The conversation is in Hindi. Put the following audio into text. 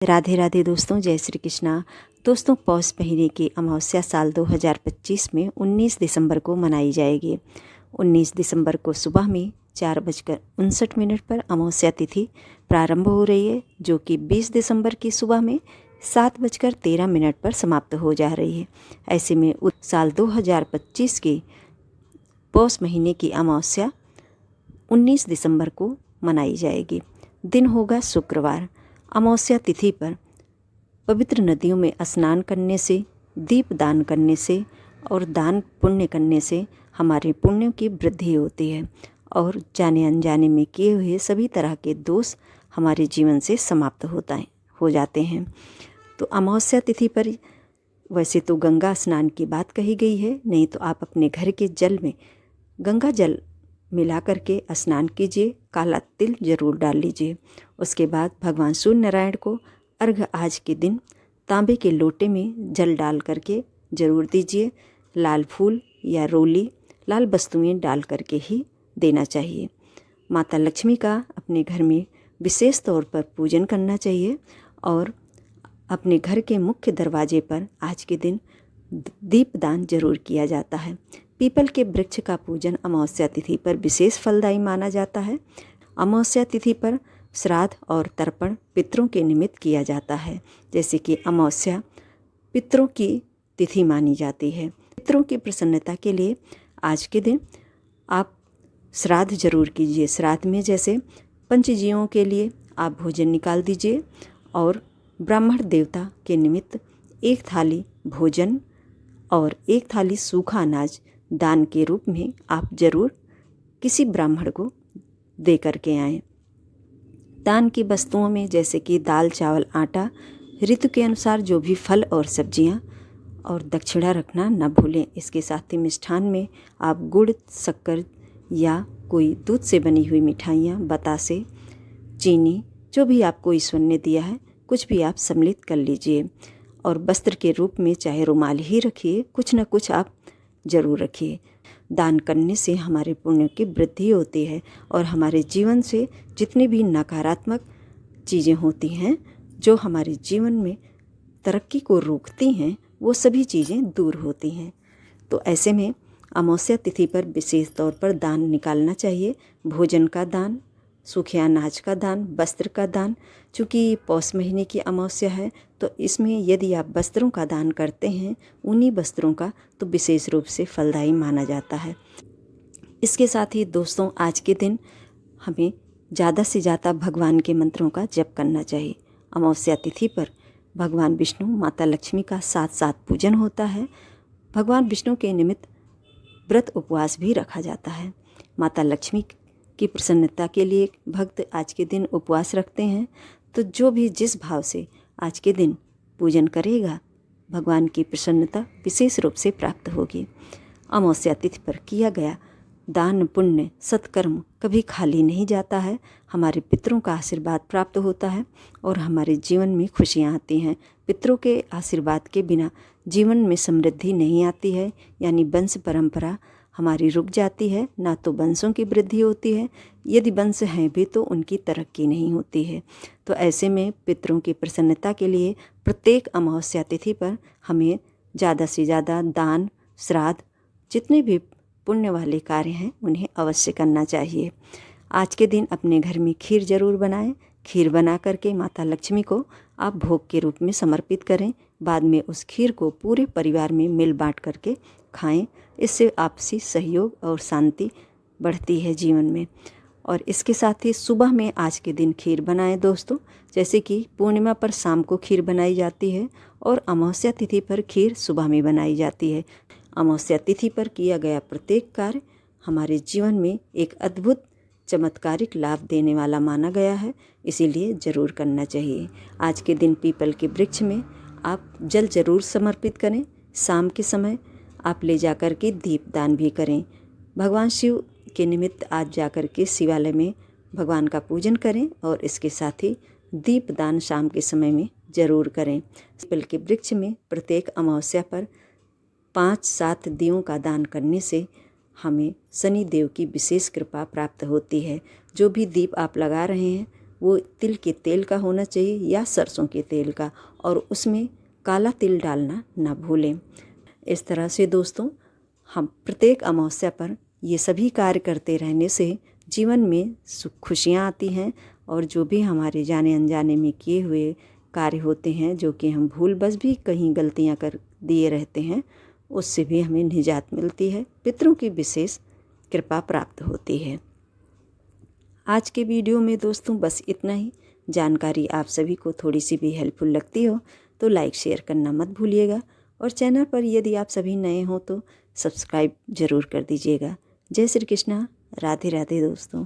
राधे राधे दोस्तों, जय श्री कृष्णा। दोस्तों, पौष महीने की अमावस्या साल 2025 में 19 दिसंबर को मनाई जाएगी। 19 दिसंबर को सुबह में 4:59 पर अमावस्या तिथि प्रारंभ हो रही है, जो कि 20 दिसंबर की सुबह में 7:13 पर समाप्त हो जा रही है। ऐसे में उस साल 2025 की पौष महीने की अमावस्या 19 दिसंबर को मनाई जाएगी। दिन होगा शुक्रवार। अमावस्या तिथि पर पवित्र नदियों में स्नान करने से, दीप दान करने से और दान पुण्य करने से हमारे पुण्यों की वृद्धि होती है और जाने अनजाने में किए हुए सभी तरह के दोष हमारे जीवन से समाप्त हो जाते हैं। तो अमावस्या तिथि पर वैसे तो गंगा स्नान की बात कही गई है, नहीं तो आप अपने घर के जल में गंगा जल मिला करके स्नान कीजिए। काला तिल जरूर डाल लीजिए। उसके बाद भगवान सूर्य नारायण को अर्घ आज के दिन तांबे के लोटे में जल डाल करके जरूर दीजिए। लाल फूल या रोली, लाल वस्तुएं डाल करके ही देना चाहिए। माता लक्ष्मी का अपने घर में विशेष तौर पर पूजन करना चाहिए और अपने घर के मुख्य दरवाजे पर आज के दिन दीपदान जरूर किया जाता है। पीपल के वृक्ष का पूजन अमावस्या तिथि पर विशेष फलदायी माना जाता है। अमावस्या तिथि पर श्राद्ध और तर्पण पितरों के निमित्त किया जाता है। जैसे कि अमावस्या पितरों की तिथि मानी जाती है। पितरों की प्रसन्नता के लिए आज के दिन आप श्राद्ध जरूर कीजिए। श्राद्ध में जैसे पंचजीवों के लिए आप भोजन निकाल दीजिए और ब्राह्मण देवता के निमित्त एक थाली भोजन और एक थाली सूखा अनाज दान के रूप में आप जरूर किसी ब्राह्मण को दे करके आएँ। दान की वस्तुओं में जैसे कि दाल, चावल, आटा, ऋतु के अनुसार जो भी फल और सब्जियां और दक्षिणा रखना न भूलें। इसके साथ ही मिष्ठान में आप गुड़, शक्कर या कोई दूध से बनी हुई मिठाइयाँ, बतासे, चीनी, जो भी आपको ईश्वर ने दिया है कुछ भी आप सम्मिलित कर लीजिए। और वस्त्र के रूप में चाहे रुमाल ही रखिए, कुछ न कुछ आप जरूर रखिए। दान करने से हमारे पुण्य की वृद्धि होती है और हमारे जीवन से जितनी भी नकारात्मक चीज़ें होती हैं जो हमारे जीवन में तरक्की को रोकती हैं, वो सभी चीज़ें दूर होती हैं। तो ऐसे में अमावस्या तिथि पर विशेष तौर पर दान निकालना चाहिए। भोजन का दान, सूखे अनाज का दान, वस्त्र का दान। चूँकि पौष महीने की अमावस्या है तो इसमें यदि आप वस्त्रों का दान करते हैं, ऊनी वस्त्रों का, तो विशेष रूप से फलदायी माना जाता है। इसके साथ ही दोस्तों, आज के दिन हमें ज़्यादा से ज़्यादा भगवान के मंत्रों का जप करना चाहिए। अमावस्या तिथि पर भगवान विष्णु, माता लक्ष्मी का साथ साथ पूजन होता है। भगवान विष्णु के निमित्त व्रत उपवास भी रखा जाता है। माता लक्ष्मी की प्रसन्नता के लिए भक्त आज के दिन उपवास रखते हैं। तो जो भी जिस भाव से आज के दिन पूजन करेगा, भगवान की प्रसन्नता विशेष रूप से प्राप्त होगी। अमावस्या तिथि पर किया गया दान, पुण्य, सत्कर्म कभी खाली नहीं जाता है। हमारे पितरों का आशीर्वाद प्राप्त होता है और हमारे जीवन में खुशियाँ आती हैं। पितरों के आशीर्वाद के बिना जीवन में समृद्धि नहीं आती है, यानी वंश परंपरा हमारी रुक जाती है। ना तो वंशों की वृद्धि होती है, यदि वंश हैं भी तो उनकी तरक्की नहीं होती है। तो ऐसे में पितरों की प्रसन्नता के लिए प्रत्येक अमावस्या तिथि पर हमें ज़्यादा से ज़्यादा दान, श्राद्ध, जितने भी पुण्य वाले कार्य हैं उन्हें अवश्य करना चाहिए। आज के दिन अपने घर में खीर जरूर बनाएं। खीर बना करके माता लक्ष्मी को आप भोग के रूप में समर्पित करें। बाद में उस खीर को पूरे परिवार में मिल बांट करके खाएं। इससे आपसी सहयोग और शांति बढ़ती है जीवन में। और इसके साथ ही सुबह में आज के दिन खीर बनाएं दोस्तों। जैसे कि पूर्णिमा पर शाम को खीर बनाई जाती है और अमावस्या तिथि पर खीर सुबह में बनाई जाती है। अमावस्या तिथि पर किया गया प्रत्येक कार्य हमारे जीवन में एक अद्भुत चमत्कारिक लाभ देने वाला माना गया है, इसीलिए ज़रूर करना चाहिए। आज के दिन पीपल के वृक्ष में आप जल जरूर समर्पित करें। शाम के समय आप ले जाकर के दीपदान भी करें। भगवान शिव के निमित्त आज जाकर के शिवालय में भगवान का पूजन करें और इसके साथ ही दीपदान शाम के समय में ज़रूर करें। पीपल के वृक्ष में प्रत्येक अमावस्या पर 5-7 दियों का दान करने से हमें शनि देव की विशेष कृपा प्राप्त होती है। जो भी दीप आप लगा रहे हैं वो तिल के तेल का होना चाहिए या सरसों के तेल का, और उसमें काला तिल डालना ना भूलें। इस तरह से दोस्तों हम प्रत्येक अमावस्या पर ये सभी कार्य करते रहने से जीवन में सुख खुशियाँ आती हैं, और जो भी हमारे जाने अनजाने में किए हुए कार्य होते हैं, जो कि हम भूल बस भी कहीं गलतियाँ कर दिए रहते हैं, उससे भी हमें निजात मिलती है, पितरों की विशेष कृपा प्राप्त होती है। आज के वीडियो में दोस्तों बस इतना ही। जानकारी आप सभी को थोड़ी सी भी हेल्पफुल लगती हो तो लाइक शेयर करना मत भूलिएगा, और चैनल पर यदि आप सभी नए हो तो सब्सक्राइब ज़रूर कर दीजिएगा। जय श्री कृष्णा, राधे राधे दोस्तों।